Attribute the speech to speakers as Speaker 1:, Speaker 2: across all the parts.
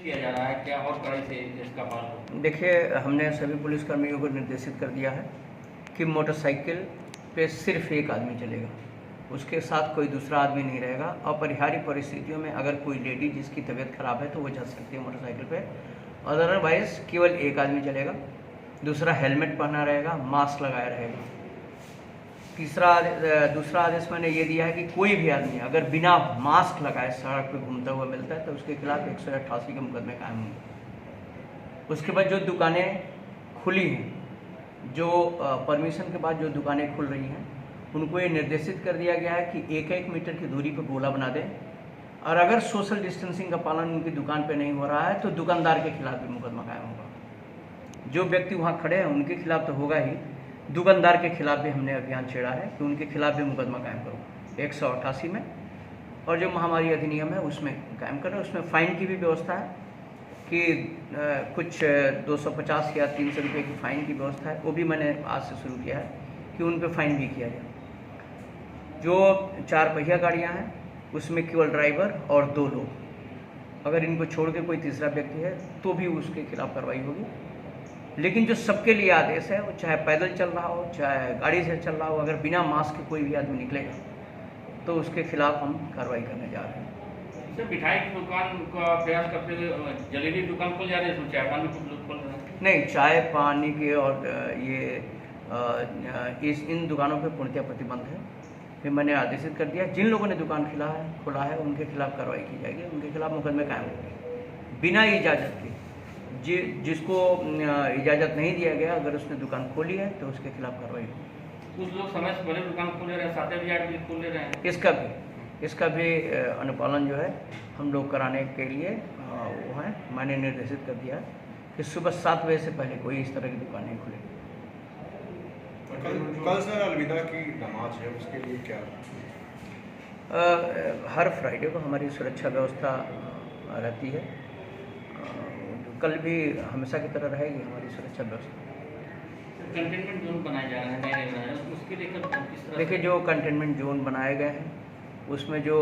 Speaker 1: किया जा रहा है, क्या और कड़ाई से इसका पालन हो?
Speaker 2: देखिए, हमने सभी पुलिसकर्मियों को निर्देशित कर दिया है कि मोटरसाइकिल पे सिर्फ एक आदमी चलेगा, उसके साथ कोई दूसरा आदमी नहीं रहेगा। अपरिहार्य परिस्थितियों में अगर कोई लेडी जिसकी तबीयत खराब है तो वो जा सकती है मोटरसाइकिल पे, अदरवाइज केवल एक आदमी चलेगा। दूसरा, हेलमेट पहना रहेगा, मास्क लगाया रहेगा। दूसरा आदेश मैंने ये दिया है कि कोई भी आदमी अगर बिना मास्क लगाए सड़क पे घूमता हुआ मिलता है तो उसके खिलाफ 188 के मुकदमे कायम होंगे। उसके बाद जो दुकानें खुली हैं, जो परमिशन के बाद जो दुकानें खुल रही हैं, उनको ये निर्देशित कर दिया गया है कि 1-1 मीटर की दूरी पर गोला बना दें, और अगर सोशल डिस्टेंसिंग का पालन उनकी दुकान पे नहीं हो रहा है तो दुकानदार के खिलाफ भी मुकदमा कायम होगा। जो व्यक्ति वहाँ खड़े हैं उनके खिलाफ तो होगा ही, दुकानदार के खिलाफ भी हमने अभियान छेड़ा है कि उनके खिलाफ भी मुकदमा कायम करो 188 में, और जो महामारी अधिनियम है उसमें कायम करें। उसमें फ़ाइन की भी व्यवस्था है कि कुछ 250 या 300 रुपये की फ़ाइन की व्यवस्था है, वो भी मैंने आज से शुरू किया है कि उन पर फ़ाइन भी किया जाए। जो 4 पहिया गाड़ियाँ हैं उसमें केवल ड्राइवर और 2 लोग, अगर इनको छोड़ के कोई तीसरा व्यक्ति है तो भी उसके खिलाफ कार्रवाई होगी। लेकिन जो सबके लिए आदेश है, वो चाहे पैदल चल रहा हो चाहे गाड़ी से चल रहा हो, अगर बिना मास्क के कोई भी आदमी निकलेगा तो उसके खिलाफ हम कार्रवाई करने जा रहे हैं।
Speaker 1: सर, मिठाई की दुकान का प्रयास करते हुए जलेबी दुकान खुल जा रही है, इसमें चाय पानी कुछ लोग खोल रहे हैं?
Speaker 2: नहीं, चाय पानी के और इन दुकानों पे पूर्णतः प्रतिबंध है। फिर मैंने आदेशित कर दिया, जिन लोगों ने दुकान खोला है उनके खिलाफ कार्रवाई की जाएगी, उनके खिलाफ मुकदमे कायम होंगे बिना इजाज़त के। जिसको इजाज़त नहीं दिया गया, अगर उसने दुकान खोली है तो उसके खिलाफ कार्रवाई होगी।
Speaker 1: कुछ लोग समय से पहले दुकान खोल ले रहे हैं, 7 बजे खोल ले रहे हैं।
Speaker 2: इसका भी अनुपालन जो है हम लोग कराने के लिए वो है, मैंने निर्देशित कर दिया है कि सुबह 7 बजे से पहले कोई इस तरह की दुकान नहीं खुलेगी।
Speaker 3: कल सर अलविदा की नमाज है, उसके लिए क्या?
Speaker 2: हर फ्राइडे को हमारी सुरक्षा व्यवस्था रहती है, कल भी हमेशा की तरह रहेगी हमारी सुरक्षा व्यवस्था।
Speaker 1: कंटेनमेंट जोन बनाए जा रहे हैं, उसके लिए किस तरह?
Speaker 2: देखिए, जो कंटेनमेंट जोन बनाए गए हैं उसमें जो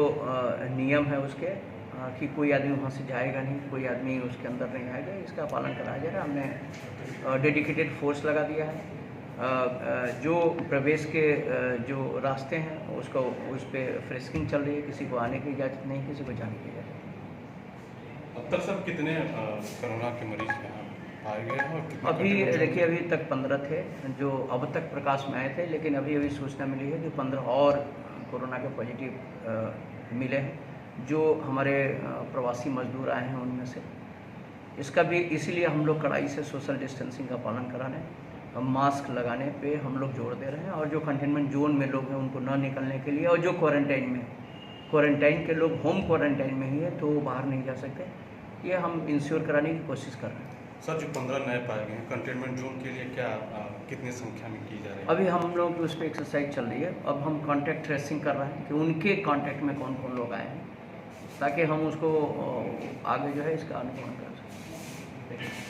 Speaker 2: नियम है उसके कि कोई आदमी वहाँ से जाएगा नहीं, कोई आदमी उसके अंदर नहीं आएगा, इसका पालन कराया जा रहा है। हमने डेडिकेटेड फोर्स लगा दिया है। जो प्रवेश के जो रास्ते हैं उसको उस पर फ्रेस्किंग चल रही है, किसी को आने की इजाज़त नहीं, किसी को जाने की इजाज़त नहीं।
Speaker 3: अब तक सब कितने कोरोना के मरीज पाए गए हैं?
Speaker 2: अभी देखिए, अभी तक 15 थे जो अब तक प्रकाश में आए थे, लेकिन अभी सूचना मिली है कि 15 और कोरोना के पॉजिटिव मिले हैं, जो हमारे प्रवासी मजदूर आए हैं उनमें से। इसका भी इसीलिए हम लोग कड़ाई से सोशल डिस्टेंसिंग का पालन कराने, मास्क लगाने पे हम लोग जोर दे रहे हैं, और जो कंटेनमेंट जोन में लोग हैं उनको न निकलने के लिए, और जो क्वारंटाइन के लोग होम क्वारंटाइन में ही है तो वो बाहर नहीं जा सकते, ये हम इंश्योर कराने की कोशिश कर रहे हैं।
Speaker 3: सर, जो 15 नए पाए गए हैं कंटेनमेंट जोन के लिए क्या कितनी संख्या में की जा रही है?
Speaker 2: अभी हम लोग उस पर एक्सरसाइज चल रही है। अब हम कॉन्टैक्ट ट्रेसिंग कर रहे हैं कि उनके कॉन्टैक्ट में कौन कौन लोग आए हैं, ताकि हम उसको आगे जो है इसका अनुमान कर सकें।